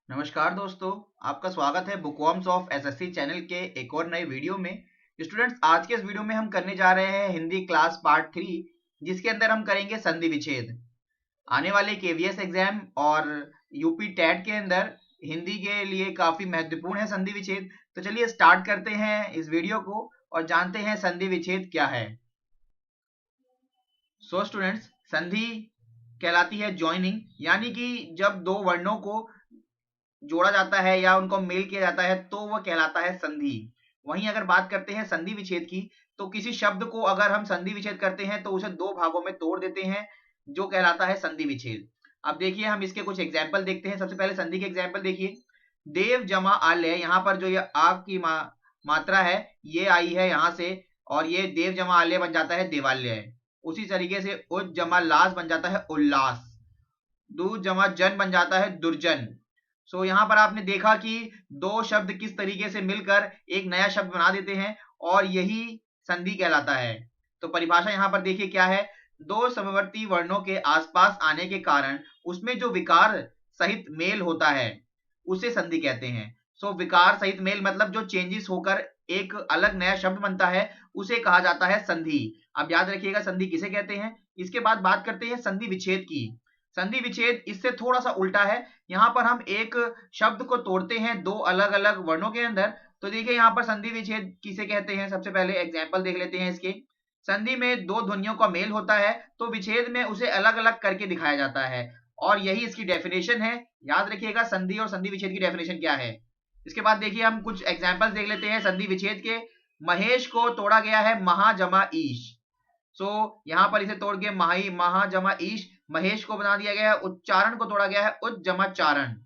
नमस्कार दोस्तों, आपका स्वागत है बुकवर्म्स ऑफ एसएससी चैनल के एक और नए वीडियो में। स्टूडेंट्स, आज के इस वीडियो में हम करने जा रहे हैं हिंदी क्लास पार्ट 3, जिसके अंदर हम करेंगे संधि विच्छेद। आने वाले केवीएस एग्जाम और यूपी टेट के अंदर हिंदी के लिए काफी महत्वपूर्ण है संधि विच्छेद। तो चलिए स्टार्ट करते हैं इस वीडियो को और जानते हैं संधि विच्छेद क्या है। सो स्टूडेंट्स, संधि कहलाती है ज्वाइनिंग, यानी कि जब दो वर्णों को जोड़ा जाता है या उनको मेल किया जाता है तो वह कहलाता है संधि। वहीं अगर बात करते हैं संधि विच्छेद की, तो किसी शब्द को अगर हम संधि विच्छेद करते हैं तो उसे दो भागों में तोड़ देते हैं, जो कहलाता है संधि विच्छेद। अब देखिए, हम इसके कुछ एग्जाम्पल देखते हैं। सबसे पहले संधि के एग्जाम्पल देखिए, देव जमा आलय। यहाँ पर जो ये आ की मात्रा है ये आई है यहाँ से, और ये देव जमा आलय बन जाता है देवालय। उसी तरीके से उज जमा लास बन जाता है उल्लास। दू जमा जन बन जाता है दुर्जन। सो यहाँ पर आपने देखा कि दो शब्द किस तरीके से मिलकर एक नया शब्द बना देते हैं, और यही संधि कहलाता है। तो परिभाषा यहाँ पर देखिए क्या है। दो समवर्ती वर्णों के आसपास आने के कारण उसमें जो विकार सहित मेल होता है उसे संधि कहते हैं। सो विकार सहित मेल मतलब जो चेंजेस होकर एक अलग नया शब्द बनता है उसे कहा जाता है संधि। अब याद रखिएगा संधि किसे कहते हैं। इसके बाद बात करते हैं संधि विच्छेद की। संधि विच्छेद इससे थोड़ा सा उल्टा है। यहाँ पर हम एक शब्द को तोड़ते हैं दो अलग अलग वर्णों के अंदर। तो देखिए यहाँ पर संधि विच्छेद किसे कहते हैं। सबसे पहले एग्जाम्पल देख लेते हैं इसके। संधि में दो ध्वनियों का मेल होता है, तो विच्छेद में उसे अलग अलग करके दिखाया जाता है, और यही इसकी डेफिनेशन है। याद रखिएगा संधि और संधि विच्छेद की डेफिनेशन क्या है। इसके बाद देखिए हम कुछ एग्जाम्पल देख लेते हैं संधि विच्छेद के। महेश को तोड़ा गया है महा जमा ईश। सो यहाँ पर इसे तोड़ के महा जमा ईश, महेश को बना दिया गया है। उच्चारण को तोड़ा गया है उच्च जमा चारण,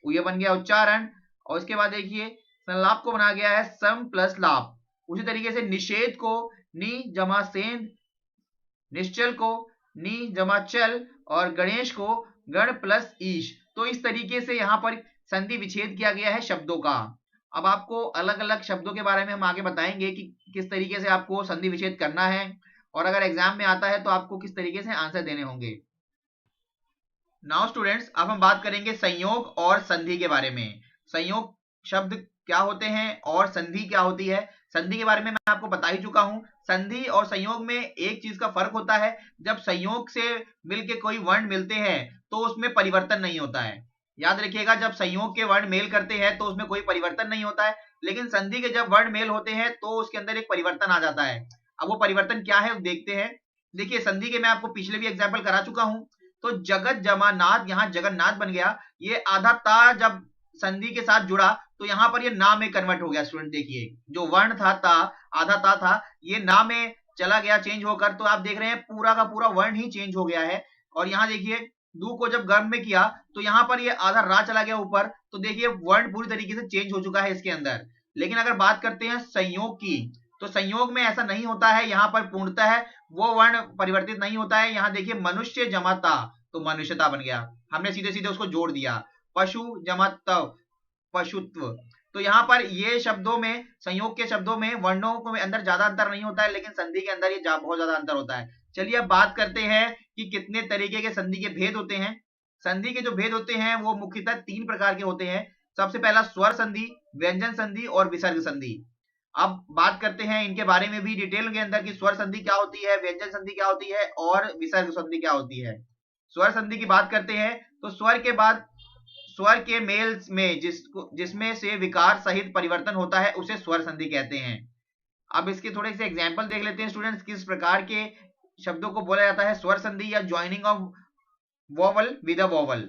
ये बन गया उच्चारण। और इसके बाद देखिए संलाप को बना गया है सम प्लस लाप। उसी तरीके से निषेध को नी जमा सेंध, निश्चल को नी जमा चल, और गणेश को गण प्लस ईश। तो इस तरीके से यहाँ पर संधि विच्छेद किया गया है शब्दों का। अब आपको अलग अलग शब्दों के बारे में हम आगे बताएंगे कि किस तरीके से आपको संधि विच्छेद करना है, और अगर एग्जाम में आता है तो आपको किस तरीके से आंसर देने होंगे। नाउ स्टूडेंट्स, अब हम बात करेंगे संयोग और संधि के बारे में। संयोग शब्द क्या होते हैं और संधि क्या होती है। संधि के बारे में मैं आपको बता ही चुका हूं। संधि और संयोग में एक चीज का फर्क होता है, जब संयोग से मिलके कोई वर्ण मिलते हैं तो उसमें परिवर्तन नहीं होता है। याद रखिएगा, जब संयोग के वर्ण मेल करते हैं तो उसमें कोई परिवर्तन नहीं होता है, लेकिन संधि के जब वर्ण मेल होते हैं तो उसके अंदर एक परिवर्तन आ जाता है। अब वो परिवर्तन क्या है देखते हैं। देखिए संधि के मैं आपको पिछले भी एग्जाम्पल करा चुका हूं। तो जगत जमा नाथ, यहाँ जगन्नाथ बन गया। ये आधा ता जब संधि के साथ जुड़ा तो यहाँ पर ये ना में कन्वर्ट हो गया। स्टूडेंट देखिए, जो वर्ण था ता, आधा ता था, ये ना में चला गया चेंज होकर। तो आप देख रहे हैं पूरा का पूरा वर्ण ही चेंज हो गया है। और यहाँ देखिए दू को जब गर्भ में किया तो यहाँ पर ये आधा रा चला गया ऊपर। तो देखिए वर्ण पूरी तरीके से चेंज हो चुका है इसके अंदर। लेकिन अगर बात करते हैं संयोग की, तो संयोग में ऐसा नहीं होता है। यहाँ पर पूर्णतः है वो वर्ण परिवर्तित नहीं होता है। यहाँ देखिए मनुष्य जमाता, तो मनुष्यता बन गया, हमने सीधे सीधे उसको जोड़ दिया। पशु जमा तव, पशुत्व। तो यहाँ पर ये शब्दों में, संयोग के शब्दों में वर्णों के अंदर ज्यादा अंतर नहीं होता है, लेकिन संधि के अंदर ये बहुत ज्यादा अंतर होता है। चलिए अब बात करते हैं कि कितने तरीके के संधि के भेद होते हैं। संधि के जो भेद होते हैं वो मुख्यतः 3 प्रकार के होते हैं। सबसे पहला स्वर संधि, व्यंजन संधि और विसर्ग संधि। अब बात करते हैं इनके बारे में भी डिटेल के अंदर कि स्वर संधि क्या होती है, व्यंजन संधि क्या होती है और विसर्ग संधि क्या होती है। स्वर संधि की बात करते हैं तो स्वर के बाद स्वर के मेल में जिसमें से विकार सहित परिवर्तन होता है उसे स्वर संधि कहते हैं। अब इसके थोड़े से एग्जांपल देख लेते हैं स्टूडेंट्स, किस प्रकार के शब्दों को बोला जाता है स्वर संधि या joining of vowel with a vowel.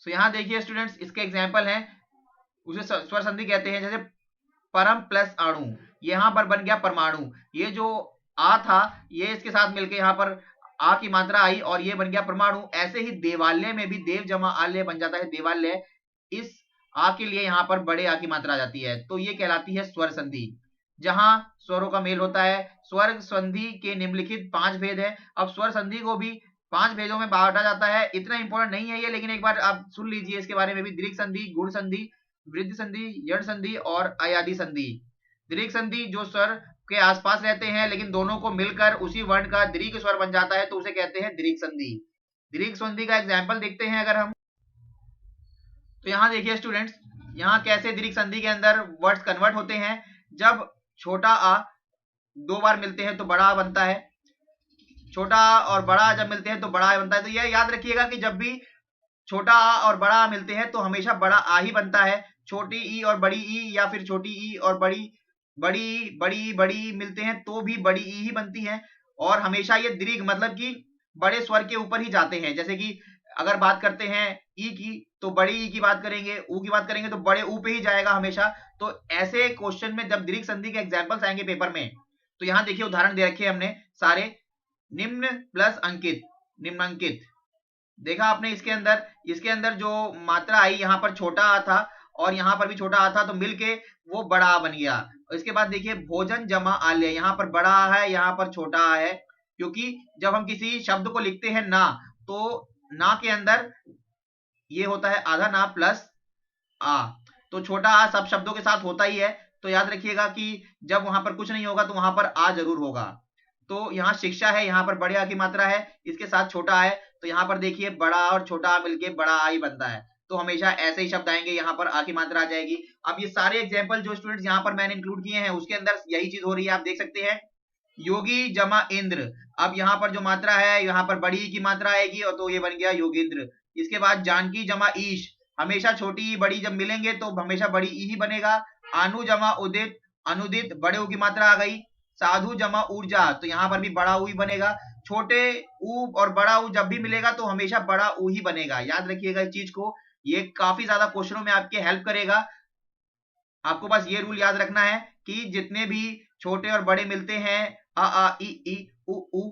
So यहाँ देखिए स्टूडेंट्स, इसके एग्जांपल हैं, उसे स्वर संधि कहते हैं। जैसे परम प्लस अणु, यहाँ पर बन गया परमाणु। ये जो आ था ये इसके साथ मिलकर यहाँ पर आ की मात्रा आई और ये बन गया परमाणु। ऐसे ही देवालय में भी देव जमा आलय बन जाता है देवालय। इस आ के लिए यहाँ पर बड़े आ की मात्रा आ जाती है, तो ये कहलाती है स्वर संधि, जहां स्वरों का मेल होता है। स्वर संधि के निम्नलिखित 5 भेद है। अब स्वर संधि को भी 5 भेदों में बांटा जाता है। इतना इंपॉर्टेंट नहीं है ये, लेकिन एक बार आप सुन लीजिए इसके बारे में भी। दीर्घ संधि, गुण संधि, वृद्धि संधि, यण संधि और अयादि संधि। दीर्घ संधि जो स्वर के आसपास रहते हैं लेकिन दोनों को मिलकर उसी वर्ण का दीर्घ स्वर बन जाता है, तो उसे कहते हैं दीर्घ संधि। दीर्घ संधि का एग्जाम्पल देखते हैं अगर हम, तो यहाँ देखिए स्टूडेंट्स, यहाँ कैसे दीर्घ संधि के अंदर वर्ड्स कन्वर्ट होते हैं। जब छोटा आ दो बार मिलते हैं तो बड़ा आ बनता है, छोटा आ और बड़ा आ जब मिलते हैं तो बड़ा आ बनता है। तो यह याद रखिएगा कि जब भी छोटा आ और बड़ा आ मिलते हैं तो हमेशा बड़ा आ ही बनता है। छोटी ई और बड़ी ई, या फिर छोटी ई और बड़ी बड़ी बड़ी बड़ी मिलते हैं तो भी बड़ी ई ही बनती है। और हमेशा ये दीर्घ मतलब कि बड़े स्वर के ऊपर ही जाते हैं। जैसे कि अगर बात करते हैं ई की, तो बड़ी ई की बात करेंगे, ऊ की बात करेंगे तो बड़े ऊ पे ही जाएगा हमेशा। तो ऐसे क्वेश्चन में जब दीर्घ संधि के एग्जाम्पल्स आएंगे पेपर में, तो यहाँ देखिए उदाहरण दे रखे हमने सारे। निम्न प्लस अंकित, निम्नांकित, देखा आपने इसके अंदर जो मात्रा आई, यहाँ पर छोटा आ था और यहाँ पर भी छोटा आ था, तो मिलके वो बड़ा आ बन गया। और इसके बाद देखिए भोजन जमा आल्य, यहाँ पर बड़ा आ है, यहाँ पर छोटा आ है, क्योंकि जब हम किसी शब्द को लिखते हैं ना, तो ना के अंदर ये होता है आधा ना प्लस आ, तो छोटा आ सब शब्दों के साथ होता ही है। तो याद रखिएगा कि जब वहां पर कुछ नहीं होगा तो वहां पर आ जरूर होगा। तो यहाँ शिक्षा है, यहाँ पर बड़े आ की मात्रा है, इसके साथ छोटा है, तो यहाँ पर देखिए बड़ा आ और छोटा आ मिलके बड़ा आ ही बनता है। तो हमेशा ऐसे ही शब्द आएंगे, यहाँ पर आ की मात्रा आ जाएगी। अब ये सारे एग्जाम्पल जो स्टूडेंट्स यहाँ पर मैंने इंक्लूड किए हैं उसके अंदर यही चीज हो रही है, आप देख सकते हैं। योगी जमा इंद्र, अब यहाँ पर जो मात्रा है यहाँ पर बड़ी की मात्रा आएगी और तो ये बन गया योगेंद्र। इसके बाद जानकी जमा ईश, हमेशा छोटी बड़ी जब मिलेंगे तो हमेशा बड़ी ई ही बनेगा। अनु जमा उदित, अनुदित, बड़े ऊ की मात्रा आ गई। साधु जमा ऊर्जा, तो यहाँ पर भी बड़ा ऊ ही बनेगा। छोटे ऊ और बड़ा ऊ जब भी मिलेगा तो हमेशा बड़ा ऊ ही बनेगा। याद रखिएगा इस चीज को, ये काफी ज्यादा क्वेश्चनों में आपके हेल्प करेगा। आपको बस ये रूल याद रखना है कि जितने भी छोटे और बड़े मिलते हैं आ ई उ ऊ,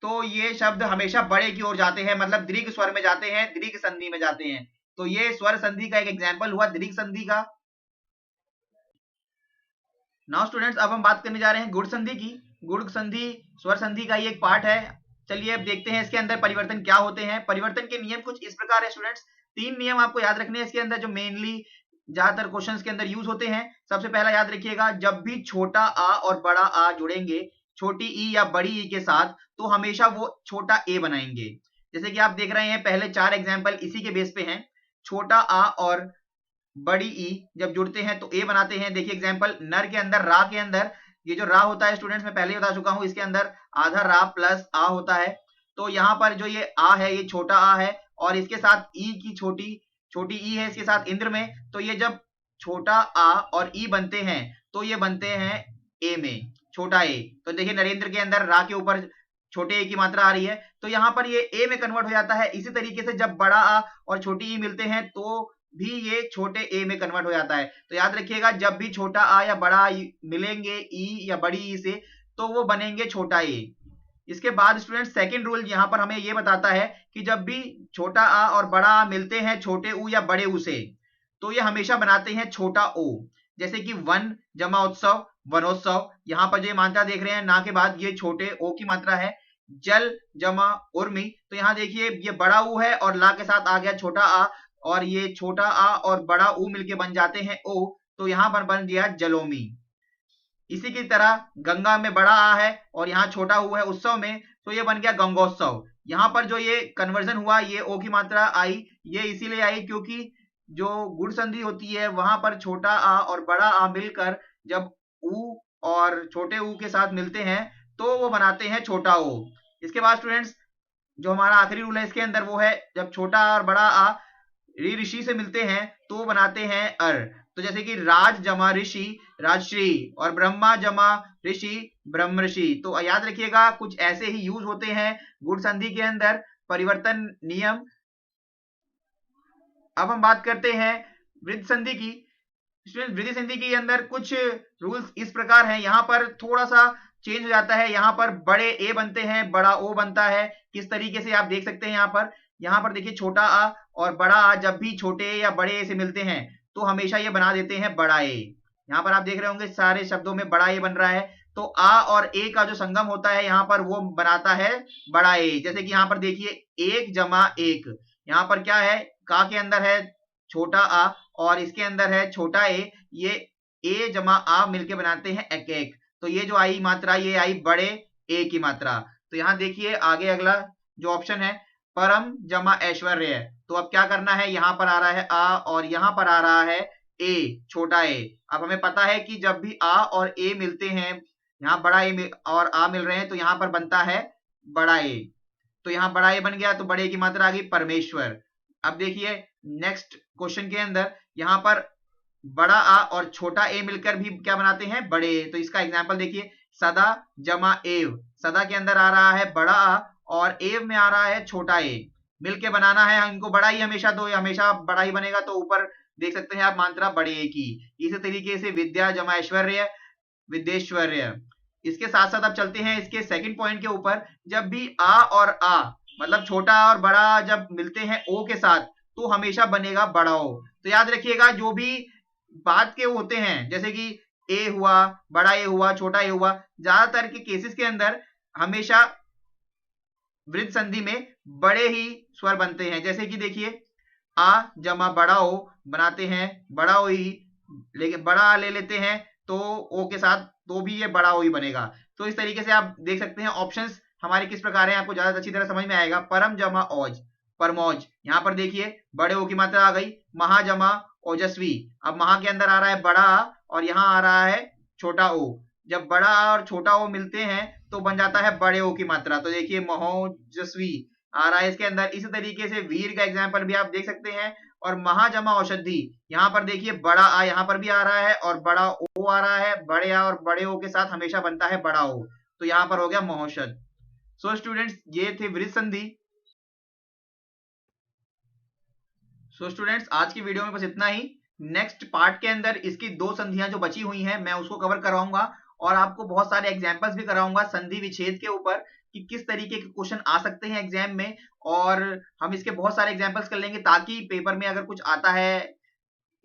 तो ये शब्द हमेशा बड़े की ओर जाते हैं, मतलब दीर्घ स्वर में जाते हैं, दीर्घ संधि में जाते हैं। तो ये स्वर संधि का एक एग्जाम्पल हुआ दीर्घ संधि का। नाउ स्टूडेंट्स, अब हम बात करने जा रहे हैं गुण संधि की। गुण संधि स्वर संधि का ही एक पार्ट है। चलिए अब देखते हैं इसके अंदर परिवर्तन क्या होते हैं। परिवर्तन के नियम कुछ इस प्रकार है स्टूडेंट्स, 3 नियम आपको याद रखने हैं इसके अंदर, जो मेनली ज्यादातर क्वेश्चंस के अंदर यूज होते हैं। सबसे पहला याद रखिएगा, जब भी छोटा आ और बड़ा आ जुड़ेंगे छोटी ई या बड़ी ई के साथ, तो हमेशा वो छोटा ए बनाएंगे। जैसे कि आप देख रहे हैं पहले 4 एग्जाम्पल इसी के बेस पे हैं। छोटा आ और बड़ी ई जब जुड़ते हैं तो ए बनाते हैं। देखिए एग्जाम्पल, नर के अंदर रा के अंदर, ये जो रा होता है स्टूडेंट्स मैं पहले ही बता चुका हूं, इसके अंदर आधा रा प्लस आ होता है। तो यहाँ पर जो ये आ है ये छोटा आ है, और इसके साथ ई की छोटी ई है इसके साथ इंद्र में। तो ये जब छोटा आ और ई बनते हैं तो ये बनते हैं ए में, छोटा ए। तो देखिए नरेंद्र के अंदर रा के ऊपर छोटे ए की मात्रा आ रही है, तो यहाँ पर ये ए में कन्वर्ट हो जाता है। इसी तरीके से जब बड़ा आ और छोटी ई मिलते हैं तो भी ये छोटे ए में कन्वर्ट हो जाता है। तो याद रखिएगा, जब भी छोटा आ या बड़ा आ मिलेंगे ई या बड़ी ई से, तो वो बनेंगे छोटा ए। इसके बाद स्टूडेंट सेकंड रूल यहाँ पर हमें ये बताता है कि जब भी छोटा आ और बड़ा आ मिलते हैं छोटे ऊ या बड़े ऊ से, तो ये हमेशा बनाते हैं छोटा ओ। जैसे कि वन जमा उत्सव, वनोत्सव, यहाँ पर जो मात्रा देख रहे हैं ना के बाद ये छोटे ओ की मात्रा है। जल जमा उर्मी, तो यहाँ देखिए ये बड़ा ऊ है और ला के साथ आ गया छोटा आ, और ये छोटा आ और बड़ा ऊ मिलके बन जाते हैं ओ, तो यहाँ पर बन गया जलोमी। इसी की तरह गंगा में बड़ा आ है और यहाँ छोटा ऊ है उत्सव में, तो ये बन गया गंगोत्सव। यहाँ पर जो ये कन्वर्जन हुआ, ये ओ की मात्रा आई, ये इसीलिए आई क्योंकि जो गुण संधि होती है वहां पर छोटा आ और बड़ा आ मिलकर जब ऊ और छोटे ऊ के साथ मिलते हैं तो वो बनाते हैं छोटा ओ। इसके बाद स्टूडेंट्स जो हमारा आखिरी रूल है इसके अंदर वो है, जब छोटा आ और बड़ा आ ऋषि से मिलते हैं तो बनाते हैं अर। तो जैसे कि राज जमा ऋषि राजश्री, और ब्रह्मा जमा ऋषि ब्रह्मऋषि। तो याद रखिएगा कुछ ऐसे ही यूज होते हैं गुण संधि के अंदर परिवर्तन नियम। अब हम बात करते हैं वृद्ध संधि की। वृद्धि संधि के अंदर कुछ रूल्स इस प्रकार हैं, यहाँ पर थोड़ा सा चेंज हो जाता है। यहाँ पर बड़े ए बनते हैं, बड़ा ओ बनता है। किस तरीके से आप देख सकते हैं यहाँ पर देखिए छोटा आ और बड़ा आ जब भी छोटे या बड़े ए से मिलते हैं तो हमेशा ये बना देते हैं बड़ा ए। यहाँ पर आप देख रहे होंगे सारे शब्दों में बड़ा ए बन रहा है, तो आ और ए का जो संगम होता है यहाँ पर वो बनाता है बड़ा ए। जैसे कि यहाँ पर देखिए एक जमा एक, यहाँ पर क्या है, का के अंदर है छोटा आ और इसके अंदर है छोटा ए, ये ए जमा आ मिलके बनाते हैं एक एक। तो ये जो आई मात्रा ये आई बड़े ए की मात्रा। तो यहाँ देखिए आगे अगला जो ऑप्शन है परम जमा ऐश्वर्य। तो अब क्या करना है, यहां पर आ रहा है आ और यहां पर आ रहा है ए, छोटा ए। अब हमें पता है कि जब भी आ और ए मिलते हैं, यहाँ बड़ा ए और आ मिल रहे हैं, तो यहां पर बनता है बड़ा ए। तो यहाँ बड़ा ए बन गया, तो बड़े की मात्रा आ गई परमेश्वर। अब देखिए नेक्स्ट क्वेश्चन के अंदर यहाँ पर बड़ा आ और छोटा ए मिलकर भी क्या बनाते हैं, बड़े ए। तो इसका एग्जाम्पल देखिए, सदा जमा एव। सदा के अंदर आ रहा है बड़ा आ और एव में आ रहा है छोटा ए, मिलके बनाना है इनको बड़ा ही हमेशा, तो हमेशा बड़ा ही बनेगा। तो ऊपर देख सकते हैं आप मात्रा बड़े ए की। इसी तरीके से विद्या जमा ऐश्वर्य, विद्येश्वर्य। इसके साथ साथ अब चलते हैं इसके सेकंड पॉइंट के ऊपर। जब भी आ और आ मतलब छोटा और बड़ा जब मिलते हैं ओ के साथ, तो हमेशा बनेगा बड़ा ओ। तो याद रखिएगा जो भी बात के होते हैं, जैसे कि ए हुआ, बड़ा ए हुआ, छोटा ए हुआ, ज्यादातर के केसेस के अंदर हमेशा वृद्ध संधि में बड़े ही स्वर बनते हैं। जैसे कि देखिए आ जमा बड़ा ओ बनाते हैं बड़ा ओ ही, लेकिन बड़ा आ ले लेते हैं तो ओ के साथ, तो भी ये बड़ा ओ ही बनेगा। तो इस तरीके से आप देख सकते हैं ऑप्शंस हमारे किस प्रकार हैं, आपको ज्यादा अच्छी तरह समझ में आएगा। परम जमा औज, परमौज। यहाँ पर देखिए बड़े ओ की मात्रा आ गई। महा जमा ओजस्वी। अब महा के अंदर आ रहा है बड़ा आ और यहाँ आ रहा है छोटा ओ। जब बड़ा आ और छोटा ओ मिलते हैं तो बन जाता है बड़े ओ की मात्रा। तो देखिए महोजस्वी आ रहा है इसके अंदर। इसी तरीके से वीर का एग्जाम्पल भी आप देख सकते हैं। और महाजमा औषधि, यहाँ पर देखिए बड़ा आ यहाँ पर भी आ रहा है और बड़ा ओ आ रहा है। बड़े आ और बड़े ओ के साथ हमेशा बनता है बड़ा ओ, तो यहाँ पर हो गया महौषध। सो स्टूडेंट्स ये थे वृद्ध संधि। सो स्टूडेंट्स आज की वीडियो में बस इतना ही। नेक्स्ट पार्ट के अंदर इसकी दो संधियां जो बची हुई हैं मैं उसको कवर करवाऊंगा और आपको बहुत सारे एग्जांपल्स भी कराऊंगा संधि विच्छेद के ऊपर कि किस तरीके के क्वेश्चन आ सकते हैं एग्जाम में। और हम इसके बहुत सारे एग्जांपल्स कर लेंगे ताकि पेपर में अगर कुछ आता है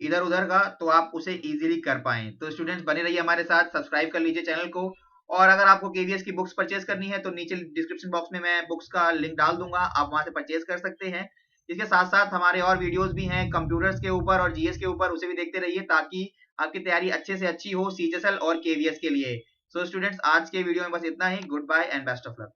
इधर उधर का तो आप उसे इजीली कर पाएं। तो स्टूडेंट्स बने रहिए हमारे साथ, सब्सक्राइब कर लीजिए चैनल को। और अगर आपको केवीएस की बुक्स परचेज करनी है तो नीचे डिस्क्रिप्शन बॉक्स में मैं बुक्स का लिंक डाल दूंगा, आप वहां से परचेज कर सकते हैं। इसके साथ साथ हमारे और वीडियोस भी हैं कंप्यूटर्स के ऊपर और जीएस के ऊपर, उसे भी देखते रहिए ताकि आपकी तैयारी अच्छे से अच्छी हो सीएचएसएल और केवीएस के लिए। सो स्टूडेंट्स आज के वीडियो में बस इतना ही। Good bye and best of luck.